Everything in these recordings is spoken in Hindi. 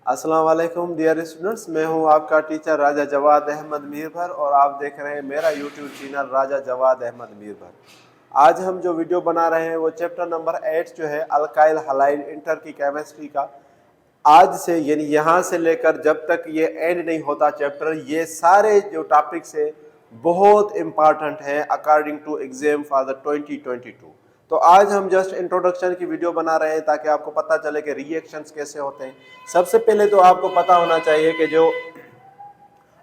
अस्सलाम वालेकुम डियर स्टूडेंट्स, मैं हूं आपका टीचर राजा जवाद अहमद मीरभर और आप देख रहे हैं मेरा यूट्यूब चैनल राजा जवाद अहमद मीरभर। आज हम जो वीडियो बना रहे हैं वो चैप्टर नंबर 8 जो है अल्काइल हलाइड इंटर की केमिस्ट्री का। आज से यानी यहाँ से लेकर जब तक ये एंड नहीं होता चैप्टर, ये सारे जो टॉपिक्स है बहुत इंपॉर्टेंट है according to exam for the 2022। तो आज हम जस्ट इंट्रोडक्शन की वीडियो बना रहे हैं ताकि आपको पता चले कि रिएक्शंस कैसे होते हैं। सबसे पहले तो आपको पता होना चाहिए कि जो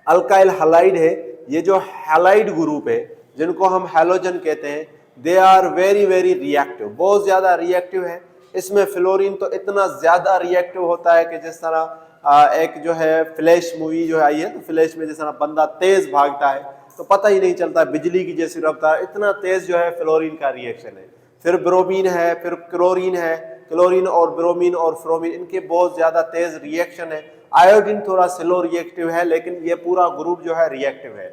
अल्काइल हलाइड है, ये जो हैलाइड ग्रुप है जिनको हम हैलोजन कहते हैं, they are very very reactive, बहुत ज्यादा रिएक्टिव है। इसमें फ्लोरीन तो इतना ज्यादा रिएक्टिव होता है कि जिस तरह एक जो है फ्लैश मूवी जो आई है, तो फ्लैश में जिस तरह बंदा तेज भागता है तो पता ही नहीं चलता, बिजली की जैसी रफ्तार, इतना तेज जो है फ्लोरीन का रिएक्शन है। फिर ब्रोमीन है, फिर क्लोरीन है, क्लोरीन और ब्रोमीन और फ्रोमीन, इनके बहुत ज्यादा तेज रिएक्शन है। आयोडीन थोड़ा स्लो रिएक्टिव है, लेकिन ये पूरा ग्रुप जो है रिएक्टिव है।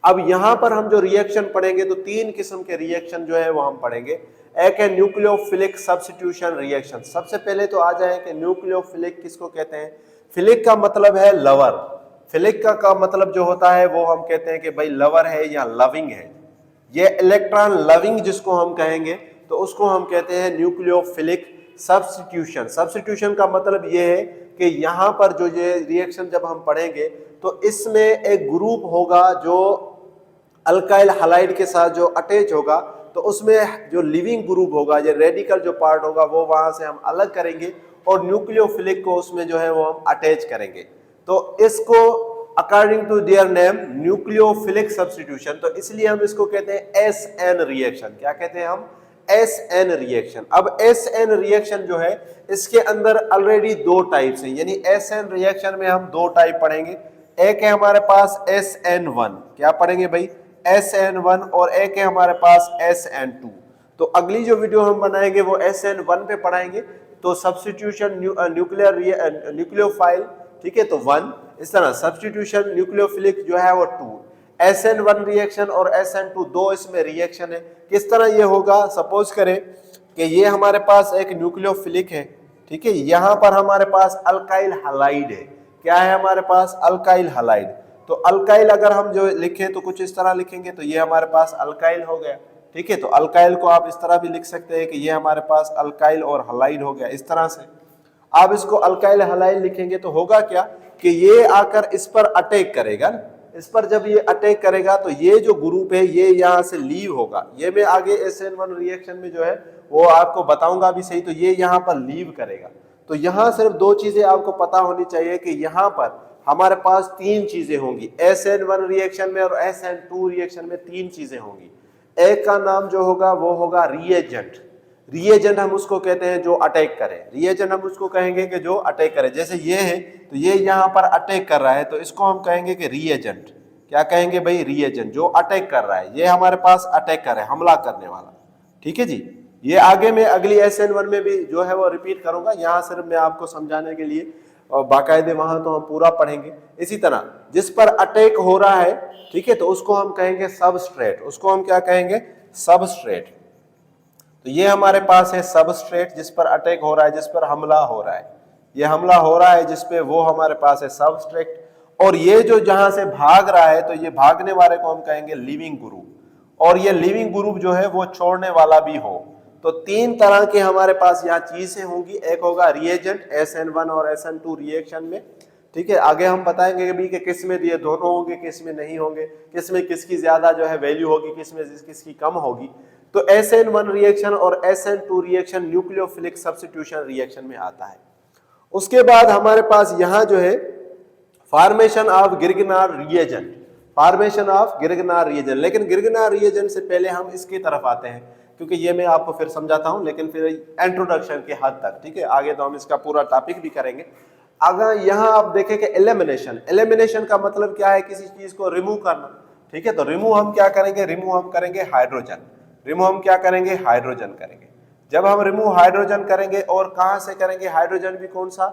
अब यहाँ पर हम जो रिएक्शन पढ़ेंगे तो तीन किस्म के रिएक्शन जो है वो हम पढ़ेंगे। एक है न्यूक्लियोफिलिक सब्स्टिट्यूशन रिएक्शन। सबसे पहले तो आ जाए कि न्यूक्लियोफिलिक किसको कहते हैं। फिलिक का मतलब है लवर, फिलिक का मतलब जो होता है वो हम कहते हैं कि भाई लवर है या लविंग है। ये इलेक्ट्रॉन लविंग जिसको हम कहेंगे तो उसको हम कहते हैं न्यूक्लियोफिलिक सब्स्टिट्यूशन। सब्स्टिट्यूशन का मतलब ये है कि यहाँ पर जो ये रिएक्शन जब हम पढ़ेंगे तो इसमें एक ग्रुप होगा जो अल्काइल हलाइड के साथ जो अटैच होगा, तो उसमें जो लिविंग ग्रुप होगा, ये रेडिकल जो पार्ट होगा वो वहां से हम अलग करेंगे और न्यूक्लियोफिलिक को उसमें जो है वो हम अटैच करेंगे। तो इसको according to their name nucleophilic substitution, तो इसलिए हम इसको कहते हैं SN रिएक्शन। क्या कहते हैं हम? SN reaction. अब SN रिएक्शन जो है इसके अंदर ऑलरेडी दो टाइप्स हैं, यानी SN रिएक्शन में हम दो टाइप पढ़ेंगे। एक है हमारे पास SN1, क्या पढ़ेंगे भाई? SN1, और एक है हमारे पास SN2। तो अगली जो वीडियो हम बनाएंगे वो SN1 पे पढ़ाएंगे। तो सब्स्टिट्यूशन न्यूक्लियोफाइल, ठीक है, तो 1, इस तरह सब्स्टिट्यूशन न्यूक्लियोफिलिक जो है वो 2। SN1 रिएक्शन और SN2 दो इसमें रिएक्शन है। किस तरह ये होगा? सपोज करें कि ये हमारे पास एक न्यूक्लियोफिलिक है, ठीक है, यहाँ पर हमारे पास अल्काइल हलाइड है। क्या है हमारे पास? Alkyl halide. तो अल्काइल अगर हम जो लिखें तो कुछ इस तरह लिखेंगे, तो ये हमारे पास अल्काइल हो गया, ठीक है। तो अल्काइल को आप इस तरह भी लिख सकते हैं कि ये हमारे पास अल्काइल और हलाइड हो गया, इस तरह से आप इसको अल्काइल हलाइड लिखेंगे। तो होगा क्या कि ये आकर इस पर अटैक करेगा ना, इस पर जब ये अटैक करेगा तो ये जो ग्रुप है ये यहाँ से लीव होगा। ये मैं आगे SN1 रिएक्शन में जो है वो आपको बताऊंगा भी सही। तो ये यहाँ पर लीव करेगा। तो यहाँ सिर्फ दो चीजें आपको पता होनी चाहिए कि यहाँ पर हमारे पास तीन चीजें होंगी। SN1 रिएक्शन में और SN2 रिएक्शन में तीन चीजें होंगी। एक का नाम जो होगा वो होगा रिएजेंट। रिएजेंट हम उसको कहते हैं जो अटैक करे। रिएजेंट हम उसको कहेंगे कि जो अटैक करे। जैसे ये है तो ये यहाँ पर अटैक कर रहा है, तो इसको हम कहेंगे कि रिएजेंट। क्या कहेंगे भाई? रिएजेंट, जो अटैक कर रहा है। ये हमारे पास अटैक कर रहा है, हमला करने वाला, ठीक है जी। ये आगे में अगली SN1 में भी जो है वो रिपीट करूंगा, यहाँ सिर्फ मैं आपको समझाने के लिए, और बाकायदे वहां तो हम पूरा पढ़ेंगे। इसी तरह जिस पर अटैक हो रहा है, ठीक है, तो उसको हम कहेंगे सबस्ट्रेट। उसको हम क्या कहेंगे? सबस्ट्रेट। तो ये हमारे पास है सबस्ट्रेट, जिस पर अटैक हो रहा है, जिस पर हमला हो रहा है, ये हमला हो रहा है जिस पे, वो हमारे पास है सबस्ट्रेट। और ये जो जहां से भाग रहा है, तो ये भागने वाले को हम कहेंगे लिविंग ग्रुप। और ये लिविंग ग्रुप जो है वो छोड़ने वाला भी हो। तो तीन तरह के हमारे पास यहाँ चीजें होंगी। एक होगा रिएजेंट SN1 और SN2 रिएक्शन में, ठीक है। आगे हम बताएंगे भी कि किस में ये दोनों होंगे, किस में नहीं होंगे, किस में किसकी ज्यादा जो है वैल्यू होगी, किस में किसकी कम होगी। तो SN1 रिएक्शन और SN2 reaction nucleophilic substitution reaction में आता है। उसके बाद हमारे पास यहाँ जो है formation of Grignard reagent, formation of Grignard reagent. लेकिन गिरगनार रिएजेंट से पहले हम इसकी तरफ आते हैं, क्योंकि ये मैं आपको फिर समझाता हूं, लेकिन फिर इंट्रोडक्शन के हद तक, ठीक है। आगे तो हम इसका पूरा टॉपिक भी करेंगे। अगर यहाँ आप देखें कि एलिमिनेशन, एलिमिनेशन का मतलब क्या है? किसी चीज को रिमूव करना, ठीक है। तो रिमूव हम क्या करेंगे? रिमूव हम करेंगे हाइड्रोजन। रिमूव हम क्या करेंगे? हाइड्रोजन करेंगे। जब हम रिमूव हाइड्रोजन करेंगे, और कहां से करेंगे? हाइड्रोजन भी कौन सा?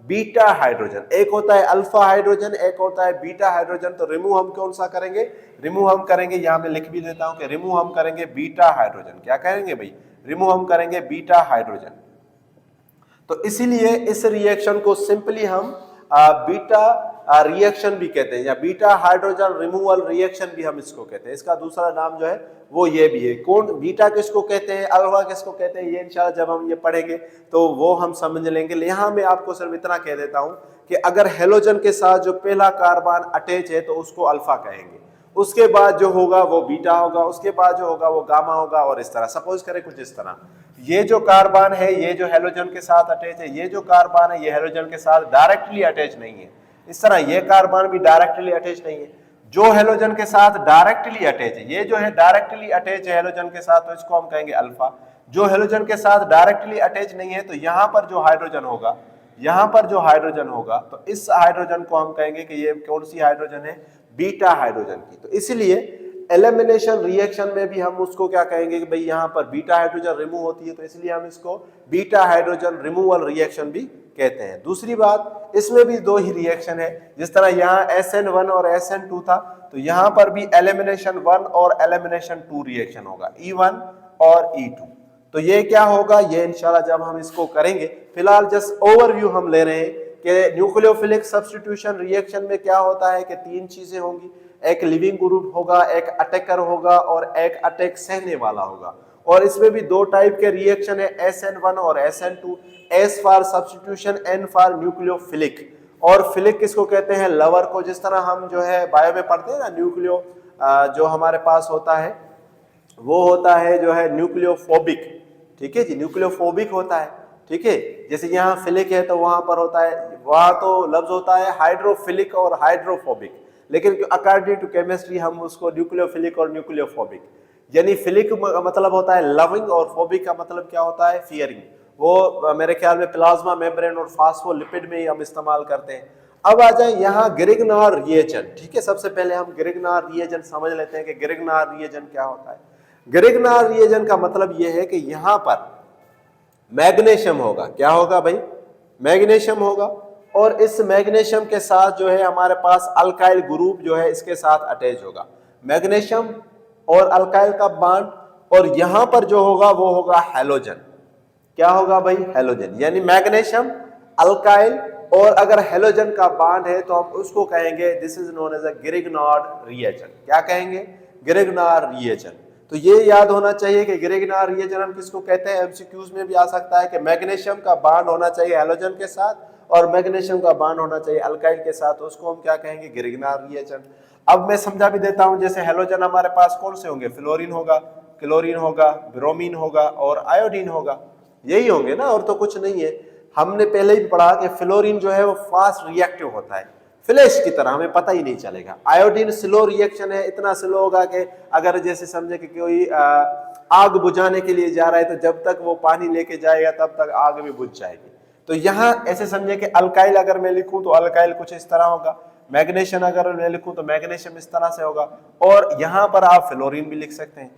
Beta hydrogen. एक होता है अल्फा हाइड्रोजन, एक होता है बीटा हाइड्रोजन। तो रिमूव हम कौन सा करेंगे? रिमूव हम करेंगे, यहां मैं लिख भी देता हूं कि रिमूव हम करेंगे बीटा हाइड्रोजन। क्या करेंगे भाई? रिमूव हम करेंगे बीटा हाइड्रोजन। तो इसीलिए इस रिएक्शन को सिंपली हम बीटा रिएक्शन भी कहते हैं, या बीटा हाइड्रोजन रिमूवल रिएक्शन भी हम इसको कहते हैं। इसका दूसरा नाम जो है वो ये भी है। कौन बीटा किसको कहते हैं, अल्फा किसको कहते हैं, ये इंशाल्लाह जब हम ये पढ़ेंगे तो वो हम समझ लेंगे। यहाँ मैं आपको सिर्फ इतना कह देता हूं कि अगर हेलोजन के साथ जो पहला कार्बन अटैच है तो उसको अल्फा कहेंगे, उसके बाद जो होगा वो बीटा होगा, उसके बाद जो होगा वो गामा होगा, और इस तरह। सपोज करें कुछ इस तरह, ये जो कार्बन है ये जो हेलोजन के साथ अटैच है, ये जो कार्बन है ये हेलोजन के साथ डायरेक्टली अटैच नहीं है। इस तरह ये कार्बन भी डायरेक्टली अटैच नहीं है। जो हेलोजन के साथ डायरेक्टली अटैच है, ये जो है डायरेक्टली अटैच है हेलोजन के साथ, तो इसको हम कहेंगे अल्फा। जो हेलोजन के साथ डायरेक्टली अटैच नहीं है, तो यहाँ पर जो हाइड्रोजन होगा, यहाँ पर जो हाइड्रोजन होगा, तो इस हाइड्रोजन को हम कहेंगे कि ये कौन सी हाइड्रोजन है, बीटा हाइड्रोजन की। तो इसलिए एलिमिनेशन रिएक्शन में भी हम उसको क्या कहेंगे कि भाई यहाँ पर बीटा हाइड्रोजन रिमूव होती है, तो इसलिए हम इसको बीटा हाइड्रोजन रिमूवल रिएक्शन भी कहते हैं। दूसरी बात, इसमें भी दो ही रिएक्शन है। जिस तरह यहाँ SN1 और SN2 था, तो यहाँ पर भी एलिमिनेशन 1 और एलिमिनेशन 2 रिएक्शन होगा, E1 और E2। तो ये क्या होगा, ये इंशाल्लाह जब हम इसको करेंगे। फिलहाल जस्ट ओवरव्यू हम ले रहे हैं कि न्यूक्लियोफिलिक सब्स्टिट्यूशन रिएक्शन में क्या होता है कि तीन चीजें होंगी, एक लिविंग ग्रुप होगा, एक अटैकर होगा और एक अटैक सहने वाला होगा। और इसमें भी दो टाइप के रिएक्शन है, SN1 और SN2। S for substitution, N for nucleophilic. और फिलिक किसको कहते हैं, लवर को। जिस तरह हम जो है बायो में पढ़ते हैं ना, न्यूक्लियो जो हमारे पास होता है वो होता है जो है न्यूक्लियोफोबिक, ठीक है जी, न्यूक्लियोफोबिक होता है, ठीक है। जैसे यहाँ फिलिक है तो वहां पर होता है, वहां तो लफ्ज होता है हाइड्रोफिलिक और हाइड्रोफोबिक, लेकिन अकॉर्डिंग टू केमिस्ट्री हम उसको न्यूक्लियोफिलिक और न्यूक्लियोफोबिक, यानी फिलिक मतलब होता है लविंग और फोबिक का मतलब क्या होता है, फियरिंग। वो मेरे ख्याल में प्लाज्मा मेम्ब्रेन और फास्फोलिपिड में ही हम इस्तेमाल करते हैं। अब आ जाए यहाँ ग्रिग्नार रिएजेंट, ठीक है। सबसे पहले हम ग्रिग्नार रिएजेंट समझ लेते हैं कि ग्रिग्नार रिएजेंट क्या होता है। ग्रिग्नार रिएजेंट का मतलब यह है कि यहां पर मैग्नीशियम होगा। क्या होगा भाई, मैग्नीशियम होगा, और इस मैग्नीशियम के साथ जो है हमारे पास अल्काइल ग्रुप जो है इसके साथ अटैच होगा, मैग्नीशियम और अल्काइल का बॉन्ड। और यहां पर जो होगा वो होगा हैलोजन। क्या होगा भाई, हैलोजन, यानी मैग्नीशियम, अल्काइल और अगर हैलोजन का बॉन्ड है तो हम उसको कहेंगे this is known as a Grignard reagent. क्या कहेंगे, ग्रिग्नार रिएजेंट। तो ये याद होना चाहिए कि ग्रिग्नार रिएजेंट हम किसको कहते हैं, एमसीक्यूज में भी आ सकता है कि मैग्नीशियम का बॉन्ड होना चाहिए हैलोजन के साथ और मैग्नीशियम का बॉन्ड होना चाहिए अल्काइल के साथ, तो उसको हम क्या कहेंगे, ग्रिग्नार रिएजेंट। अब मैं समझा भी देता हूं, जैसे हैलोजन हमारे पास कौन से होंगे, फ्लोरीन होगा, क्लोरीन होगा, ब्रोमीन होगा और आयोडीन होगा, यही होंगे ना, और तो कुछ नहीं है। हमने पहले ही पढ़ा कि फ्लोरीन जो है वो फास्ट रिएक्टिव होता है, फ्लैश की तरह, हमें पता ही नहीं चलेगा। आयोडीन स्लो रिएक्शन है, इतना स्लो होगा कि अगर जैसे समझे कि कोई आग बुझाने के लिए जा रहा है तो जब तक वो पानी लेके जाएगा तब तक आग भी बुझ जाएगी। तो यहाँ ऐसे समझे कि अल्काइल अगर मैं लिखूं तो अल्काइल कुछ इस तरह होगा, मैग्नीशियम अगर मैं लिखूं तो मैग्नीशियम इस तरह से होगा, और यहाँ पर आप फ्लोरीन भी लिख सकते हैं,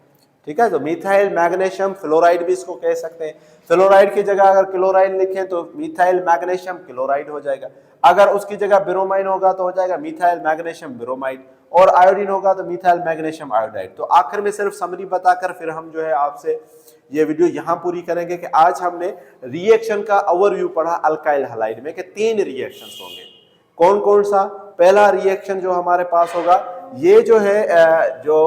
ठीक है। तो मिथाइल मैग्नीशियम फ्लोराइड भी इसको कह सकते हैं। फ्लोराइड की जगह अगर क्लोराइड लिखें तो मिथाइल मैग्नीशियम क्लोराइड हो जाएगा, अगर उसकी जगह ब्रोमाइन होगा तो हो जाएगा मिथाइल मैग्नीशियम ब्रोमाइड, और आयोडीन होगा तो मिथाइल मैग्नीशियम आयोडाइड। तो आखिर में सिर्फ समरी बताकर फिर हम जो है आपसे ये वीडियो यहाँ पूरी करेंगे कि आज हमने रिएक्शन का ओवरव्यू पढ़ा अल्काइल हैलाइड में कि 3 रिएक्शंस होंगे। कौन कौन सा, पहला रिएक्शन जो हमारे पास होगा ये जो है जो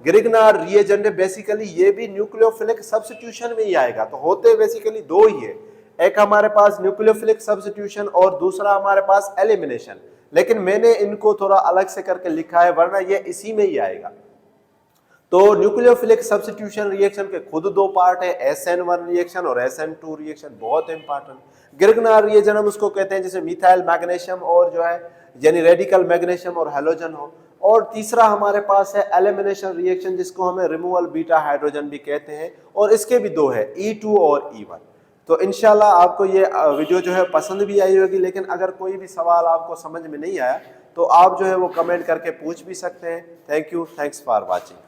ग्रिग्नार रिएजेंट, बेसिकली ये भी न्यूक्लियोफिलिक सब्स्टिट्यूशन में ही आएगा। तो होते बेसिकली दो ही है, एक हमारे पास न्यूक्लियोफिलिक सब्स्टिट्यूशन और दूसरा हमारे पास एलिमिनेशन, लेकिन मैंने इनको थोड़ा अलग से करके लिखा है वरना ये इसी में ही आएगा। तो न्यूक्लियोफिलिक सब्स्टिट्यूशन रिएक्शन के खुद 2 पार्ट है, SN1 रिएक्शन और SN2 रिएक्शन, बहुत इंपॉर्टेंट। ग्रिग्नार रिएजेंट हम उसको कहते हैं जैसे मिथाइल मैग्नीशियम और जो है यानी रेडिकल मैग्नीशियम और हैलोजन हो। और तीसरा हमारे पास है एलिमिनेशन रिएक्शन जिसको हमें रिमूवल बीटा हाइड्रोजन भी कहते हैं, और इसके भी 2 है, E2 और E1। तो इंशाल्लाह आपको ये वीडियो जो है पसंद भी आई होगी, लेकिन अगर कोई भी सवाल आपको समझ में नहीं आया तो आप जो है वो कमेंट करके पूछ भी सकते हैं। Thank you, thanks for watching.